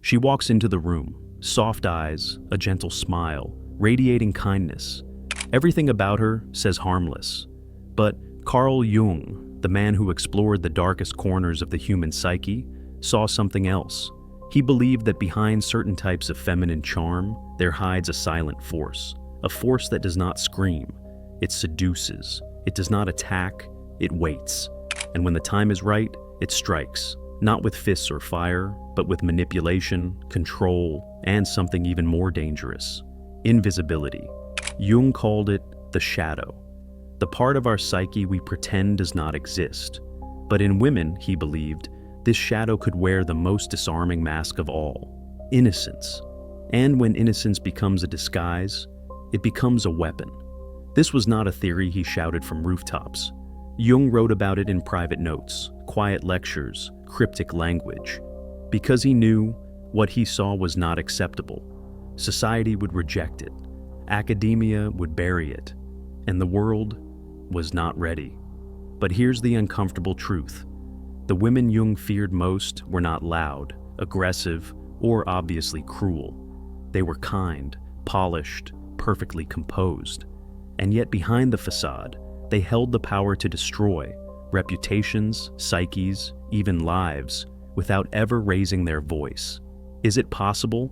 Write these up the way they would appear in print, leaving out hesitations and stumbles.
She walks into the room, soft eyes, a gentle smile, radiating kindness. Everything about her says harmless. But Carl Jung, the man who explored the darkest corners of the human psyche, saw something else. He believed that behind certain types of feminine charm, there hides a silent force, a force that does not scream. It seduces. It does not attack. It waits. And when the time is right, it strikes, not with fists or fire, but with manipulation, control, and something even more dangerous: invisibility. Jung called it the shadow, the part of our psyche we pretend does not exist. But in women, he believed, this shadow could wear the most disarming mask of all: innocence. And when innocence becomes a disguise, it becomes a weapon. This was not a theory he shouted from rooftops. Jung wrote about it in private notes, quiet lectures, cryptic language. Because he knew what he saw was not acceptable. Society would reject it. Academia would bury it. And the world was not ready. But here's the uncomfortable truth. The women Jung feared most were not loud, aggressive, or obviously cruel. They were kind, polished, perfectly composed. And yet behind the facade, they held the power to destroy reputations, psyches, even lives, without ever raising their voice. Is it possible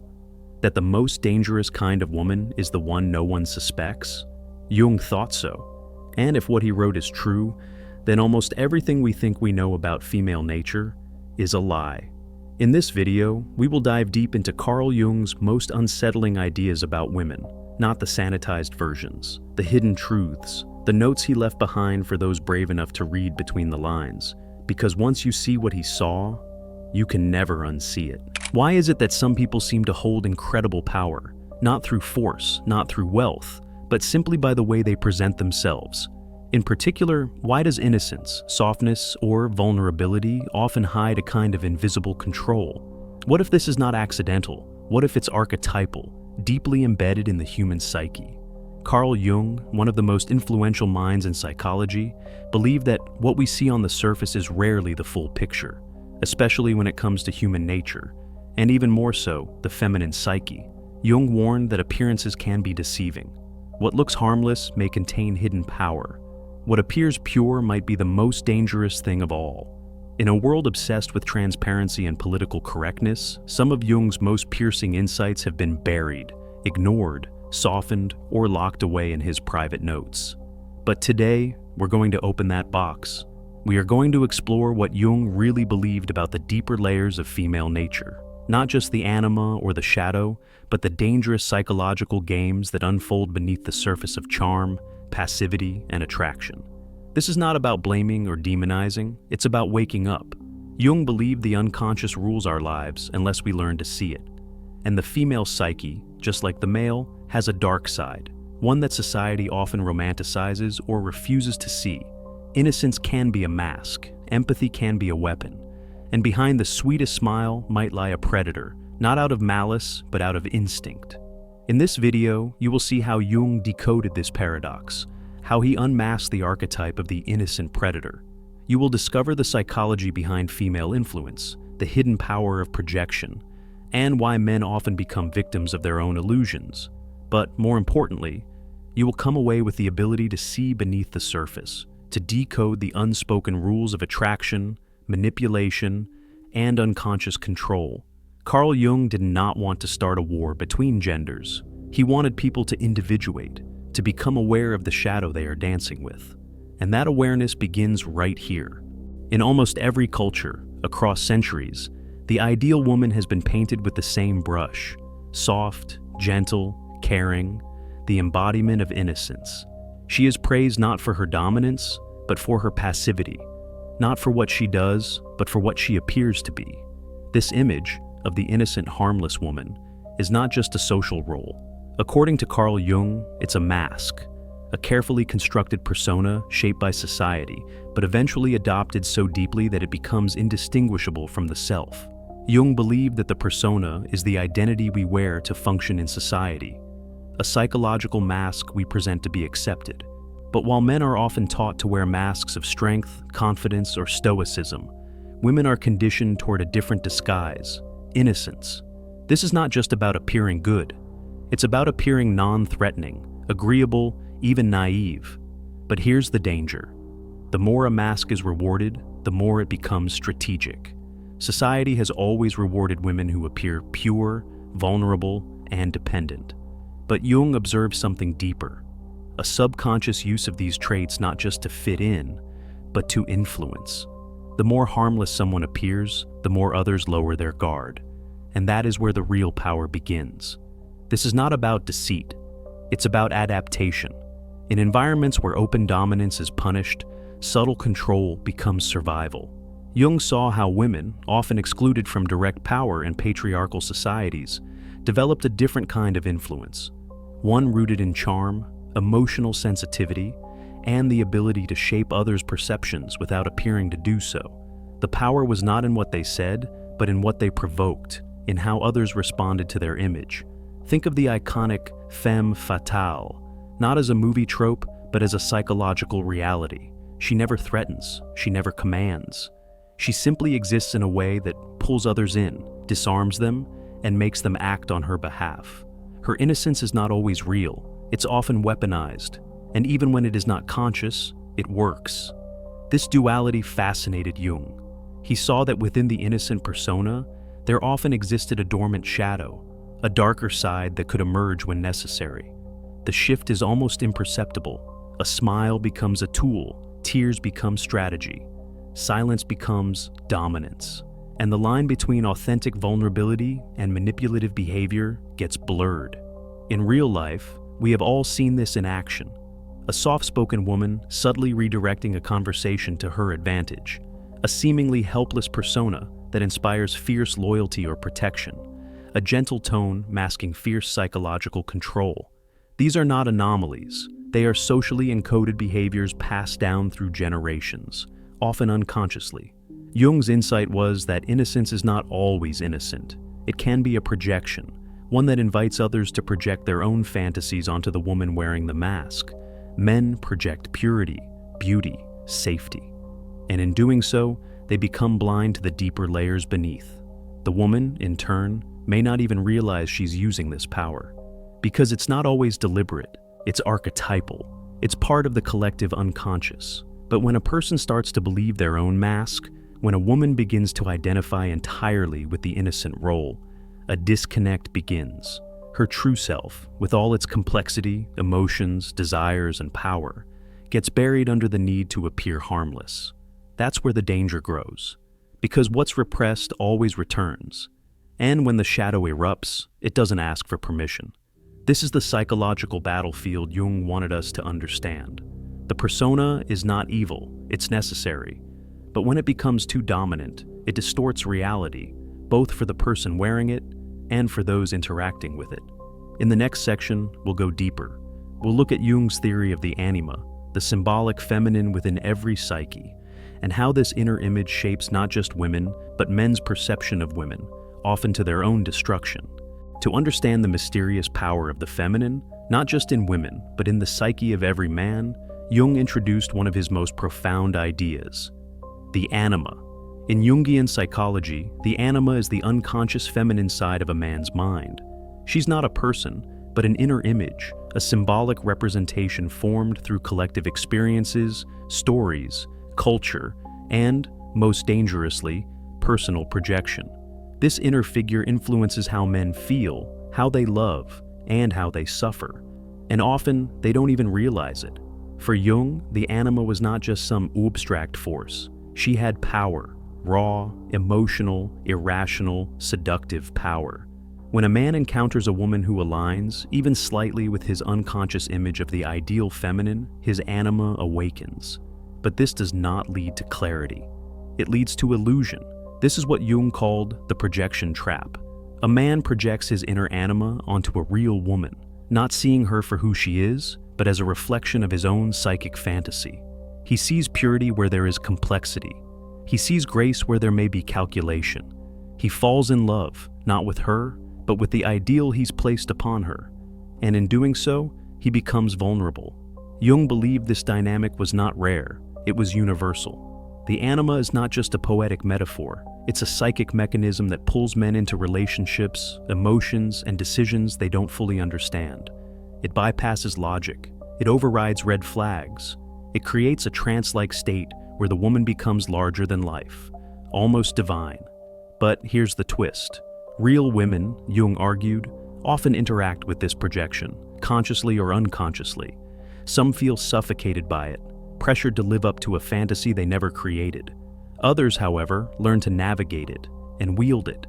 that the most dangerous kind of woman is the one no one suspects? Jung thought so. And if what he wrote is true, then almost everything we think we know about female nature is a lie. In this video, we will dive deep into Carl Jung's most unsettling ideas about women, not the sanitized versions, the hidden truths, the notes he left behind for those brave enough to read between the lines. Because once you see what he saw, you can never unsee it. Why is it that some people seem to hold incredible power, not through force, not through wealth, but simply by the way they present themselves? In particular, why does innocence, softness, or vulnerability often hide a kind of invisible control? What if this is not accidental? What if it's archetypal, deeply embedded in the human psyche? Carl Jung, one of the most influential minds in psychology, believed that what we see on the surface is rarely the full picture, especially when it comes to human nature, and even more so, the feminine psyche. Jung warned that appearances can be deceiving. What looks harmless may contain hidden power. What appears pure might be the most dangerous thing of all. In a world obsessed with transparency and political correctness, some of Jung's most piercing insights have been buried, ignored, softened, or locked away in his private notes. But today, we're going to open that box. We are going to explore what Jung really believed about the deeper layers of female nature. Not just the anima or the shadow, but the dangerous psychological games that unfold beneath the surface of charm, passivity, and attraction. This is not about blaming or demonizing, it's about waking up. Jung believed the unconscious rules our lives unless we learn to see it. And the female psyche, just like the male, has a dark side, one that society often romanticizes or refuses to see. Innocence can be a mask, empathy can be a weapon, and behind the sweetest smile might lie a predator, not out of malice, but out of instinct. In this video, you will see how Jung decoded this paradox, how he unmasked the archetype of the innocent predator. You will discover the psychology behind female influence, the hidden power of projection, and why men often become victims of their own illusions. But more importantly, you will come away with the ability to see beneath the surface, to decode the unspoken rules of attraction, manipulation, and unconscious control. Carl Jung did not want to start a war between genders. He wanted people to individuate, to become aware of the shadow they are dancing with. And that awareness begins right here. In almost every culture, across centuries, the ideal woman has been painted with the same brush: soft, gentle, caring, the embodiment of innocence. She is praised not for her dominance, but for her passivity, not for what she does, but for what she appears to be. This image of the innocent, harmless woman is not just a social role. According to Carl Jung, it's a mask, a carefully constructed persona shaped by society, but eventually adopted so deeply that it becomes indistinguishable from the self. Jung believed that the persona is the identity we wear to function in society, a psychological mask we present to be accepted. But while men are often taught to wear masks of strength, confidence, or stoicism, women are conditioned toward a different disguise: innocence. This is not just about appearing good. It's about appearing non-threatening, agreeable, even naive. But here's the danger. The more a mask is rewarded, the more it becomes strategic. Society has always rewarded women who appear pure, vulnerable, and dependent. But Jung observed something deeper, a subconscious use of these traits not just to fit in, but to influence. The more harmless someone appears, the more others lower their guard. And that is where the real power begins. This is not about deceit. It's about adaptation. In environments where open dominance is punished, subtle control becomes survival. Jung saw how women, often excluded from direct power in patriarchal societies, developed a different kind of influence, one rooted in charm, emotional sensitivity, and the ability to shape others' perceptions without appearing to do so. The power was not in what they said, but in what they provoked, in how others responded to their image. Think of the iconic femme fatale, not as a movie trope, but as a psychological reality. She never threatens, she never commands. She simply exists in a way that pulls others in, disarms them, and makes them act on her behalf. Her innocence is not always real, it's often weaponized, and even when it is not conscious, it works. This duality fascinated Jung. He saw that within the innocent persona, there often existed a dormant shadow, a darker side that could emerge when necessary. The shift is almost imperceptible. A smile becomes a tool, tears become strategy, silence becomes dominance, and the line between authentic vulnerability and manipulative behavior gets blurred. In real life, we have all seen this in action. A soft-spoken woman subtly redirecting a conversation to her advantage, a seemingly helpless persona that inspires fierce loyalty or protection, a gentle tone masking fierce psychological control. These are not anomalies. They are socially encoded behaviors passed down through generations, often unconsciously. Jung's insight was that innocence is not always innocent. It can be a projection, one that invites others to project their own fantasies onto the woman wearing the mask. Men project purity, beauty, safety. And in doing so, they become blind to the deeper layers beneath. The woman, in turn, may not even realize she's using this power. Because it's not always deliberate, it's archetypal. It's part of the collective unconscious. But when a person starts to believe their own mask, when a woman begins to identify entirely with the innocent role, a disconnect begins. Her true self, with all its complexity, emotions, desires, and power, gets buried under the need to appear harmless. That's where the danger grows, because what's repressed always returns. And when the shadow erupts, it doesn't ask for permission. This is the psychological battlefield Jung wanted us to understand. The persona is not evil, it's necessary. But when it becomes too dominant, it distorts reality, both for the person wearing it and for those interacting with it. In the next section, we'll go deeper. We'll look at Jung's theory of the Anima, the symbolic feminine within every psyche, and how this inner image shapes not just women, but men's perception of women, often to their own destruction. To understand the mysterious power of the feminine, not just in women, but in the psyche of every man, Jung introduced one of his most profound ideas, the Anima. In Jungian psychology, the Anima is the unconscious feminine side of a man's mind. She's not a person, but an inner image, a symbolic representation formed through collective experiences, stories, culture, and, most dangerously, personal projection. This inner figure influences how men feel, how they love, and how they suffer. And often, they don't even realize it. For Jung, the Anima was not just some abstract force. She had power, raw, emotional, irrational, seductive power. When a man encounters a woman who aligns, even slightly, with his unconscious image of the ideal feminine, his Anima awakens. But this does not lead to clarity. It leads to illusion. This is what Jung called the projection trap. A man projects his inner Anima onto a real woman, not seeing her for who she is, but as a reflection of his own psychic fantasy. He sees purity where there is complexity. He sees grace where there may be calculation. He falls in love, not with her, but with the ideal he's placed upon her. And in doing so, he becomes vulnerable. Jung believed this dynamic was not rare, it was universal. The anima is not just a poetic metaphor. It's a psychic mechanism that pulls men into relationships, emotions, and decisions they don't fully understand. It bypasses logic. It overrides red flags. It creates a trance-like state where the woman becomes larger than life, almost divine. But here's the twist. Real women, Jung argued, often interact with this projection, consciously or unconsciously. Some feel suffocated by it, pressured to live up to a fantasy they never created. Others, however, learn to navigate it and wield it.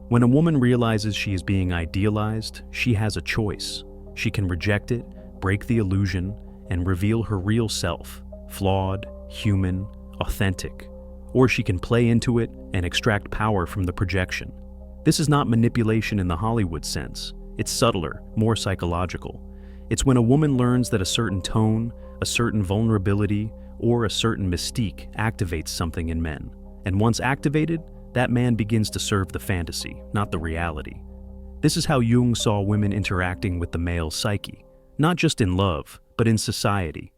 When a woman realizes she is being idealized, she has a choice. She can reject it, break the illusion, and reveal her real self, flawed, human, authentic. Or she can play into it and extract power from the projection. This is not manipulation in the Hollywood sense. It's subtler, more psychological. It's when a woman learns that a certain tone, a certain vulnerability, or a certain mystique activates something in men. And once activated, that man begins to serve the fantasy, not the reality. This is how Jung saw women interacting with the male psyche, not just in love, but in society.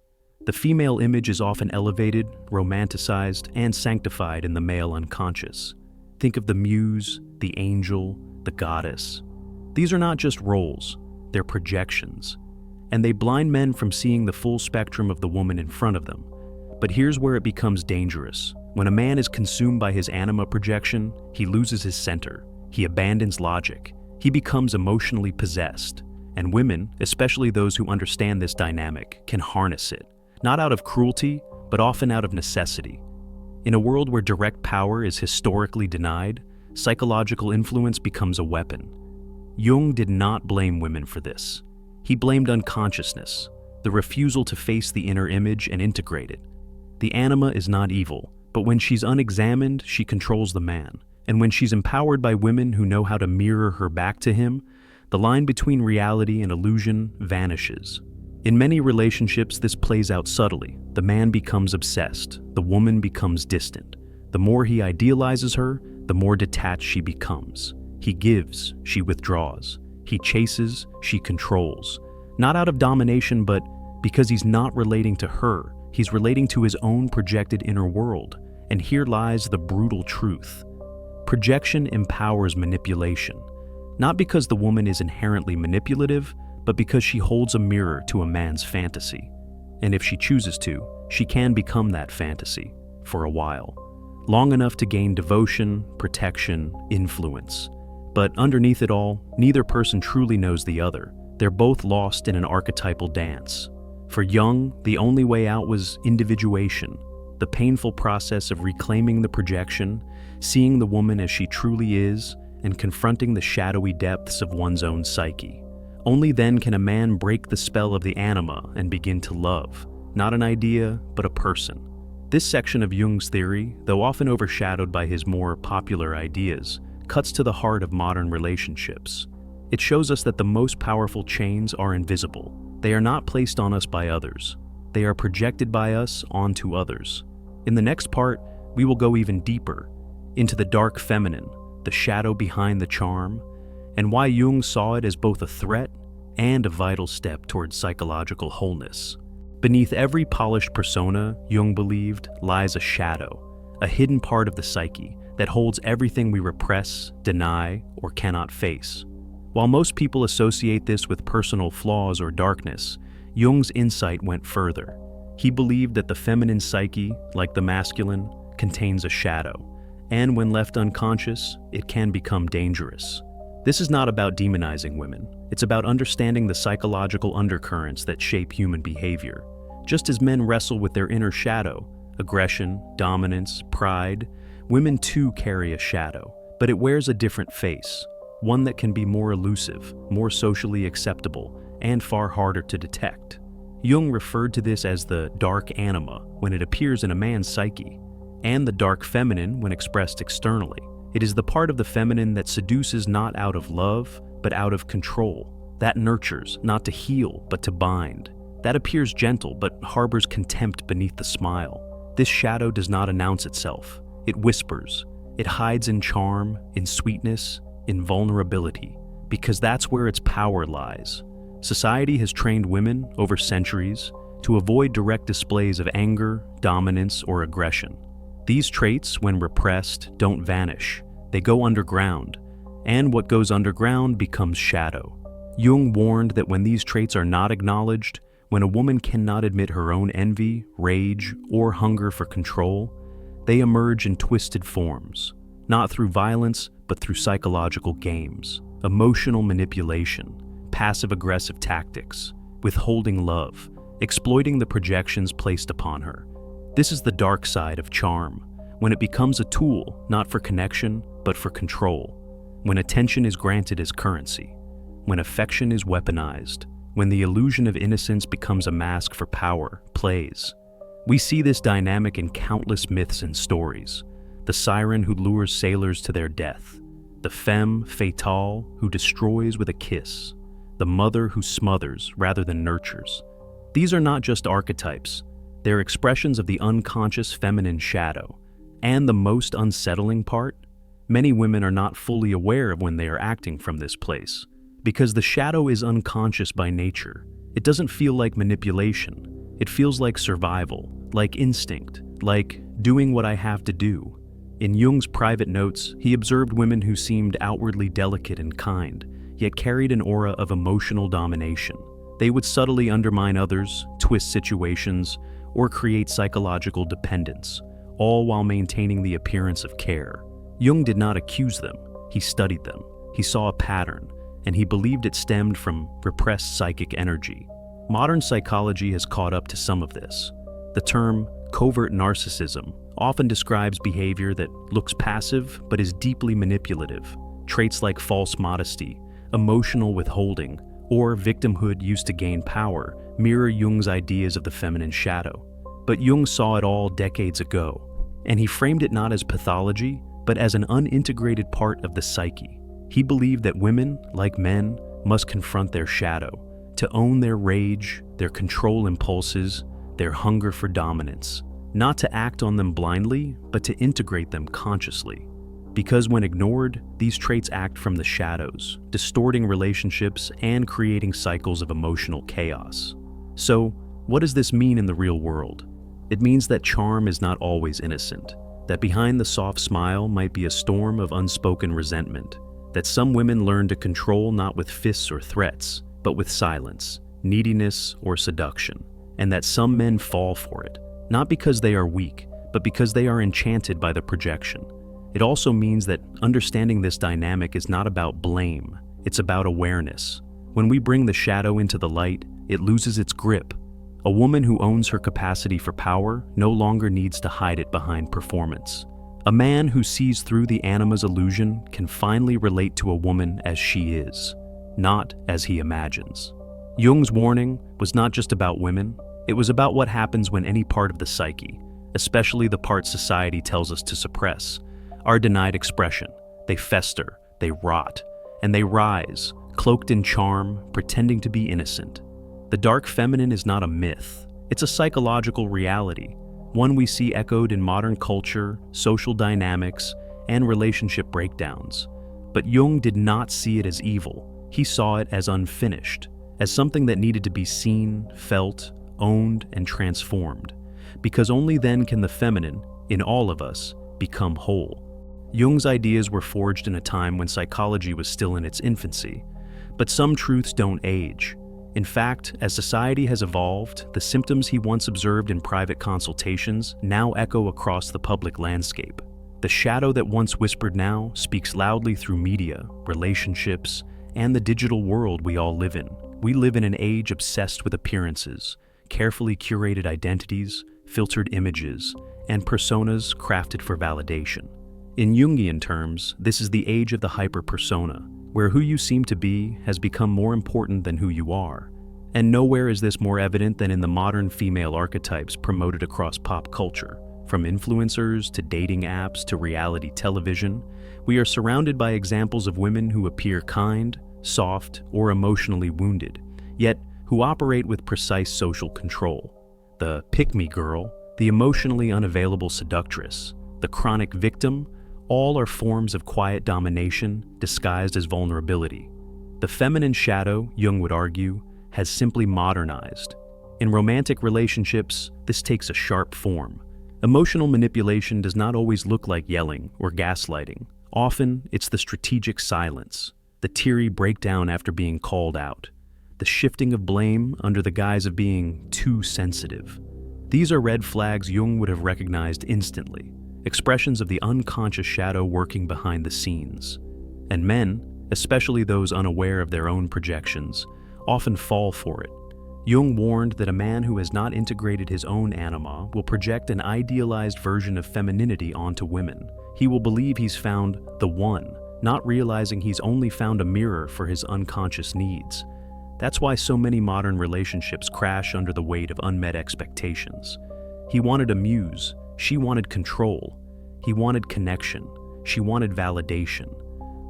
The female image is often elevated, romanticized, and sanctified in the male unconscious. Think of the muse, the angel, the goddess. These are not just roles, they're projections. And they blind men from seeing the full spectrum of the woman in front of them. But here's where it becomes dangerous. When a man is consumed by his anima projection, he loses his center. He abandons logic. He becomes emotionally possessed. And women, especially those who understand this dynamic, can harness it. Not out of cruelty, but often out of necessity. In a world where direct power is historically denied, psychological influence becomes a weapon. Jung did not blame women for this. He blamed unconsciousness, the refusal to face the inner image and integrate it. The anima is not evil, but when she's unexamined, she controls the man. And when she's empowered by women who know how to mirror her back to him, the line between reality and illusion vanishes. In many relationships, this plays out subtly. The man becomes obsessed, the woman becomes distant. The more he idealizes her, the more detached she becomes. He gives, she withdraws. He chases, she controls. Not out of domination, but because he's not relating to her. He's relating to his own projected inner world. And here lies the brutal truth. Projection empowers manipulation. Not because the woman is inherently manipulative, but because she holds a mirror to a man's fantasy. And if she chooses to, she can become that fantasy, for a while. Long enough to gain devotion, protection, influence. But underneath it all, neither person truly knows the other. They're both lost in an archetypal dance. For Jung, the only way out was individuation, the painful process of reclaiming the projection, seeing the woman as she truly is, and confronting the shadowy depths of one's own psyche. Only then can a man break the spell of the anima and begin to love, not an idea, but a person. This section of Jung's theory, though often overshadowed by his more popular ideas, cuts to the heart of modern relationships. It shows us that the most powerful chains are invisible. They are not placed on us by others. They are projected by us onto others. In the next part, we will go even deeper, into the dark feminine, the shadow behind the charm, and why Jung saw it as both a threat and a vital step towards psychological wholeness. Beneath every polished persona, Jung believed, lies a shadow, a hidden part of the psyche that holds everything we repress, deny, or cannot face. While most people associate this with personal flaws or darkness, Jung's insight went further. He believed that the feminine psyche, like the masculine, contains a shadow, and when left unconscious, it can become dangerous. This is not about demonizing women. It's about understanding the psychological undercurrents that shape human behavior. Just as men wrestle with their inner shadow, aggression, dominance, pride, women too carry a shadow, but it wears a different face, one that can be more elusive, more socially acceptable, and far harder to detect. Jung referred to this as the dark anima when it appears in a man's psyche, and the dark feminine when expressed externally. It is the part of the feminine that seduces not out of love, but out of control, that nurtures, not to heal, but to bind, that appears gentle but harbors contempt beneath the smile. This shadow does not announce itself. It whispers. It hides in charm, in sweetness, in vulnerability, because that's where its power lies. Society has trained women, over centuries, to avoid direct displays of anger, dominance, or aggression. These traits, when repressed, don't vanish. They go underground, and what goes underground becomes shadow. Jung warned that when these traits are not acknowledged, when a woman cannot admit her own envy, rage, or hunger for control, they emerge in twisted forms, not through violence, but through psychological games, emotional manipulation, passive-aggressive tactics, withholding love, exploiting the projections placed upon her. This is the dark side of charm, when it becomes a tool not for connection, but for control, when attention is granted as currency, when affection is weaponized, when the illusion of innocence becomes a mask for power, plays. We see this dynamic in countless myths and stories. The siren who lures sailors to their death, the femme fatale who destroys with a kiss, the mother who smothers rather than nurtures. These are not just archetypes, they're expressions of the unconscious feminine shadow. And the most unsettling part? Many women are not fully aware of when they are acting from this place, because the shadow is unconscious by nature. It doesn't feel like manipulation. It feels like survival, like instinct, like doing what I have to do. In Jung's private notes, he observed women who seemed outwardly delicate and kind, yet carried an aura of emotional domination. They would subtly undermine others, twist situations, or create psychological dependence, all while maintaining the appearance of care. Jung did not accuse them, he studied them, he saw a pattern, and he believed it stemmed from repressed psychic energy. Modern psychology has caught up to some of this. The term covert narcissism often describes behavior that looks passive but is deeply manipulative. Traits like false modesty, emotional withholding, or victimhood used to gain power mirror Jung's ideas of the feminine shadow. But Jung saw it all decades ago, and he framed it not as pathology, but as an unintegrated part of the psyche. He believed that women, like men, must confront their shadow, to own their rage, their control impulses, their hunger for dominance, not to act on them blindly, but to integrate them consciously. Because when ignored, these traits act from the shadows, distorting relationships and creating cycles of emotional chaos. So, what does this mean in the real world? It means that charm is not always innocent, that behind the soft smile might be a storm of unspoken resentment, that some women learn to control not with fists or threats, but with silence, neediness, or seduction, and that some men fall for it, not because they are weak, but because they are enchanted by the projection. It also means that understanding this dynamic is not about blame, it's about awareness. When we bring the shadow into the light, it loses its grip. A woman who owns her capacity for power no longer needs to hide it behind performance. A man who sees through the Anima's illusion can finally relate to a woman as she is, not as he imagines. Jung's warning was not just about women, it was about what happens when any part of the psyche, especially the part society tells us to suppress, are denied expression. They fester, they rot, and they rise, cloaked in charm, pretending to be innocent. The dark feminine is not a myth, it's a psychological reality, one we see echoed in modern culture, social dynamics, and relationship breakdowns. But Jung did not see it as evil, he saw it as unfinished, as something that needed to be seen, felt, owned, and transformed, because only then can the feminine, in all of us, become whole. Jung's ideas were forged in a time when psychology was still in its infancy, but some truths don't age. In fact, as society has evolved, the symptoms he once observed in private consultations now echo across the public landscape. The shadow that once whispered now speaks loudly through media, relationships, and the digital world we all live in. We live in an age obsessed with appearances, carefully curated identities, filtered images, and personas crafted for validation. In Jungian terms, this is the age of the hyper-persona, where who you seem to be has become more important than who you are. And nowhere is this more evident than in the modern female archetypes promoted across pop culture. From influencers to dating apps to reality television, we are surrounded by examples of women who appear kind, soft, or emotionally wounded, yet who operate with precise social control. The pick-me girl, the emotionally unavailable seductress, the chronic victim, all are forms of quiet domination disguised as vulnerability. The feminine shadow, Jung would argue, has simply modernized. In romantic relationships, this takes a sharp form. Emotional manipulation does not always look like yelling or gaslighting. Often, it's the strategic silence, the teary breakdown after being called out, the shifting of blame under the guise of being too sensitive. These are red flags Jung would have recognized instantly, expressions of the unconscious shadow working behind the scenes. And men, especially those unaware of their own projections, often fall for it. Jung warned that a man who has not integrated his own anima will project an idealized version of femininity onto women. He will believe he's found the one, not realizing he's only found a mirror for his unconscious needs. That's why so many modern relationships crash under the weight of unmet expectations. He wanted a muse, she wanted control. He wanted connection, she wanted validation.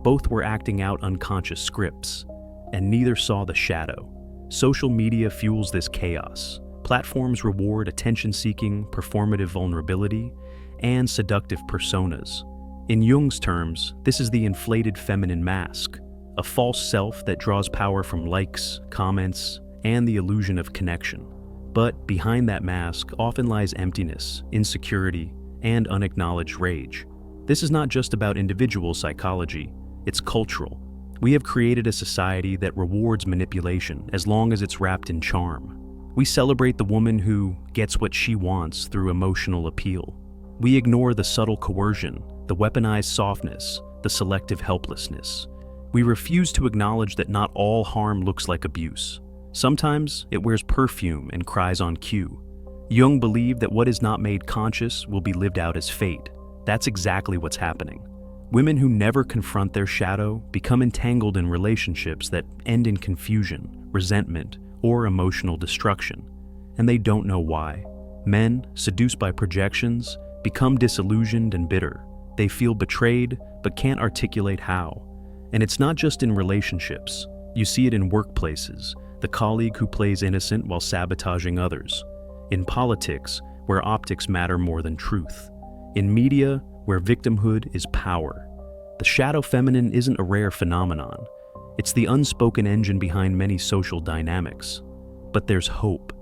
Both were acting out unconscious scripts, and neither saw the shadow. Social media fuels this chaos. Platforms reward attention-seeking, performative vulnerability, and seductive personas. In Jung's terms, this is the inflated feminine mask, a false self that draws power from likes, comments, and the illusion of connection. But behind that mask often lies emptiness, insecurity, and unacknowledged rage. This is not just about individual psychology, it's cultural. We have created a society that rewards manipulation as long as it's wrapped in charm. We celebrate the woman who gets what she wants through emotional appeal. We ignore the subtle coercion, the weaponized softness, the selective helplessness. We refuse to acknowledge that not all harm looks like abuse. Sometimes it wears perfume and cries on cue. Jung believed that what is not made conscious will be lived out as fate. That's exactly what's happening. Women who never confront their shadow become entangled in relationships that end in confusion, resentment, or emotional destruction, and they don't know why. Men, seduced by projections, become disillusioned and bitter. They feel betrayed, but can't articulate how. And it's not just in relationships. You see it in workplaces, the colleague who plays innocent while sabotaging others. In politics, where optics matter more than truth. In media, where victimhood is power. The shadow feminine isn't a rare phenomenon. It's the unspoken engine behind many social dynamics. But there's hope.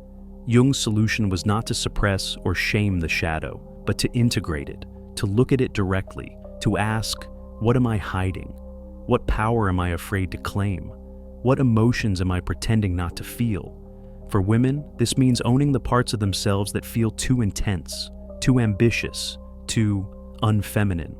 Jung's solution was not to suppress or shame the shadow, but to integrate it, to look at it directly, to ask, what am I hiding? What power am I afraid to claim? What emotions am I pretending not to feel? For women, this means owning the parts of themselves that feel too intense, too ambitious, too unfeminine.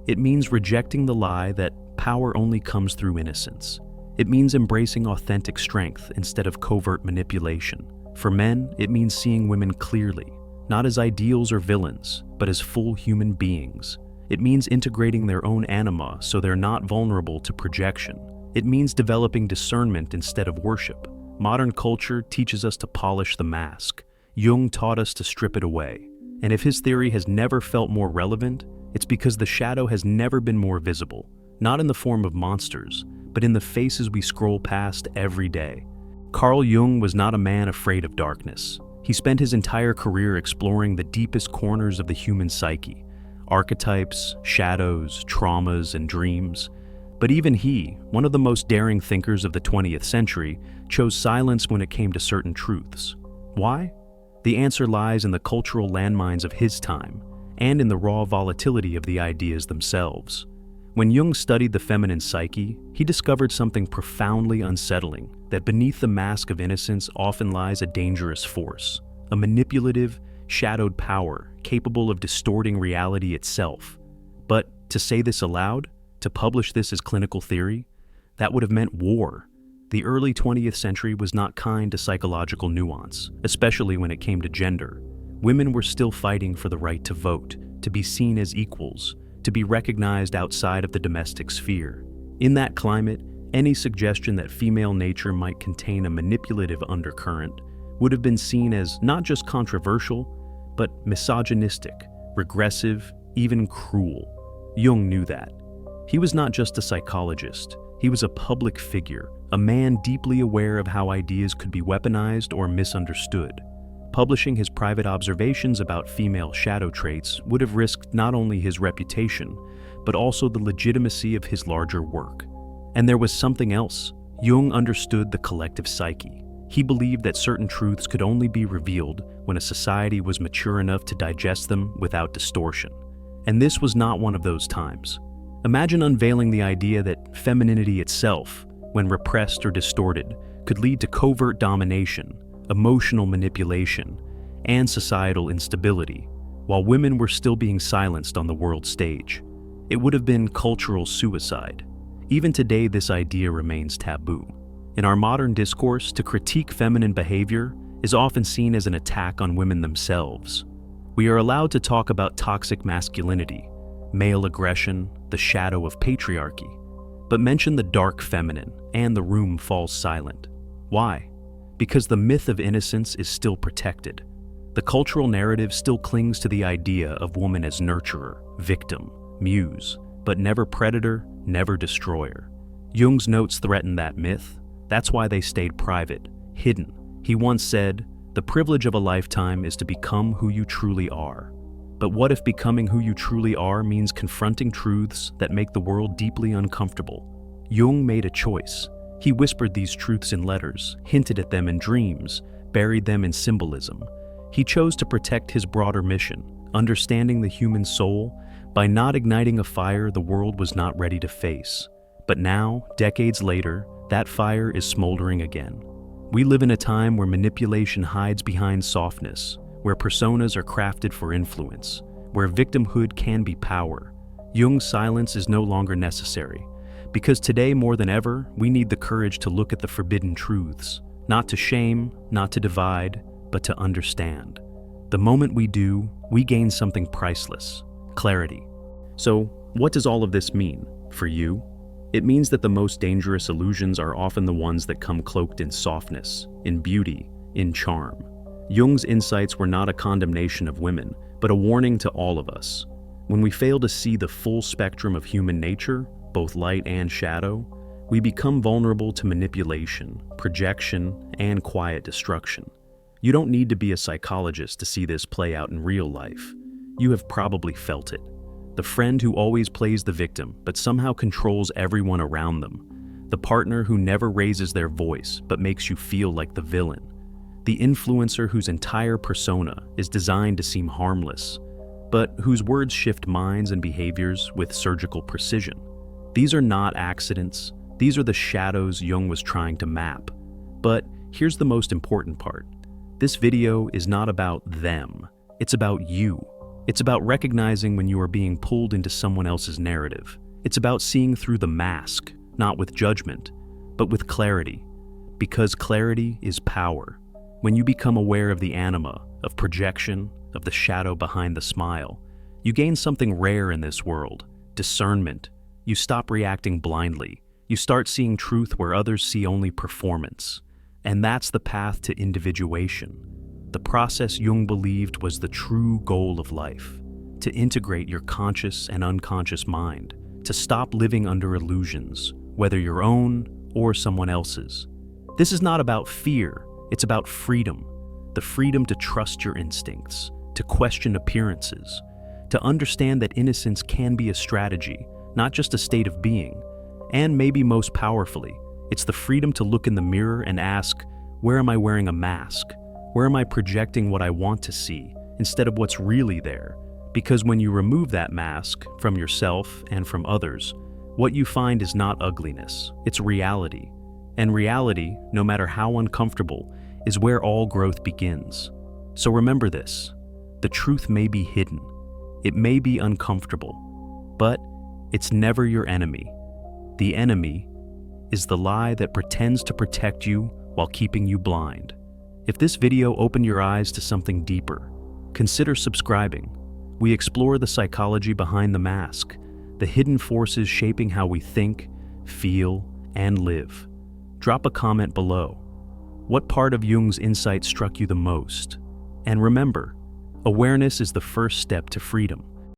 It means rejecting the lie that power only comes through innocence. It means embracing authentic strength instead of covert manipulation. For men, it means seeing women clearly, not as ideals or villains, but as full human beings. It means integrating their own anima so they're not vulnerable to projection. It means developing discernment instead of worship. Modern culture teaches us to polish the mask. Jung taught us to strip it away. And if his theory has never felt more relevant, it's because the shadow has never been more visible, not in the form of monsters, but in the faces we scroll past every day. Carl Jung was not a man afraid of darkness. He spent his entire career exploring the deepest corners of the human psyche, archetypes, shadows, traumas, and dreams. But even he, one of the most daring thinkers of the 20th century, chose silence when it came to certain truths. Why? The answer lies in the cultural landmines of his time, and in the raw volatility of the ideas themselves. When Jung studied the feminine psyche, he discovered something profoundly unsettling, that beneath the mask of innocence often lies a dangerous force, a manipulative, shadowed power capable of distorting reality itself. But to say this aloud, to publish this as clinical theory, that would have meant war. The early 20th century was not kind to psychological nuance, especially when it came to gender. Women were still fighting for the right to vote, to be seen as equals, to be recognized outside of the domestic sphere. In that climate, any suggestion that female nature might contain a manipulative undercurrent would have been seen as not just controversial, but misogynistic, regressive, even cruel. Jung knew that. He was not just a psychologist, he was a public figure, a man deeply aware of how ideas could be weaponized or misunderstood. Publishing his private observations about female shadow traits would have risked not only his reputation, but also the legitimacy of his larger work. And there was something else. Jung understood the collective psyche. He believed that certain truths could only be revealed when a society was mature enough to digest them without distortion. And this was not one of those times. Imagine unveiling the idea that femininity itself, when repressed or distorted, could lead to covert domination, emotional manipulation, and societal instability, while women were still being silenced on the world stage. It would have been cultural suicide. Even today, this idea remains taboo. In our modern discourse, to critique feminine behavior is often seen as an attack on women themselves. We are allowed to talk about toxic masculinity, male aggression, the shadow of patriarchy, but mention the dark feminine and the room falls silent. Why? Because the myth of innocence is still protected. The cultural narrative still clings to the idea of woman as nurturer, victim, muse, but never predator, never destroyer. Jung's notes threaten that myth. That's why they stayed private, hidden. He once said, "The privilege of a lifetime is to become who you truly are." But what if becoming who you truly are means confronting truths that make the world deeply uncomfortable? Jung made a choice. He whispered these truths in letters, hinted at them in dreams, buried them in symbolism. He chose to protect his broader mission, understanding the human soul, by not igniting a fire the world was not ready to face. But now, decades later, that fire is smoldering again. We live in a time where manipulation hides behind softness, where personas are crafted for influence, where victimhood can be power. Jung's silence is no longer necessary, because today more than ever, we need the courage to look at the forbidden truths, not to shame, not to divide, but to understand. The moment we do, we gain something priceless: clarity. So, what does all of this mean for you? It means that the most dangerous illusions are often the ones that come cloaked in softness, in beauty, in charm. Jung's insights were not a condemnation of women, but a warning to all of us. When we fail to see the full spectrum of human nature, both light and shadow, we become vulnerable to manipulation, projection, and quiet destruction. You don't need to be a psychologist to see this play out in real life. You have probably felt it. The friend who always plays the victim but somehow controls everyone around them. The partner who never raises their voice but makes you feel like the villain. The influencer whose entire persona is designed to seem harmless, but whose words shift minds and behaviors with surgical precision. These are not accidents. These are the shadows Jung was trying to map. But here's the most important part. This video is not about them. It's about you. It's about recognizing when you are being pulled into someone else's narrative. It's about seeing through the mask, not with judgment, but with clarity. Because clarity is power. When you become aware of the anima, of projection, of the shadow behind the smile, you gain something rare in this world: discernment. You stop reacting blindly. You start seeing truth where others see only performance. And that's the path to individuation. The process Jung believed was the true goal of life: to integrate your conscious and unconscious mind, to stop living under illusions, whether your own or someone else's. This is not about fear, it's about freedom. The freedom to trust your instincts, to question appearances, to understand that innocence can be a strategy, not just a state of being. And maybe most powerfully, it's the freedom to look in the mirror and ask, where am I wearing a mask? Where am I projecting what I want to see instead of what's really there? Because when you remove that mask from yourself and from others, what you find is not ugliness, it's reality. And reality, no matter how uncomfortable, is where all growth begins. So remember this: the truth may be hidden, it may be uncomfortable, but it's never your enemy. The enemy is the lie that pretends to protect you while keeping you blind. If this video opened your eyes to something deeper, consider subscribing. We explore the psychology behind the mask, the hidden forces shaping how we think, feel, and live. Drop a comment below. What part of Jung's insight struck you the most? And remember, awareness is the first step to freedom.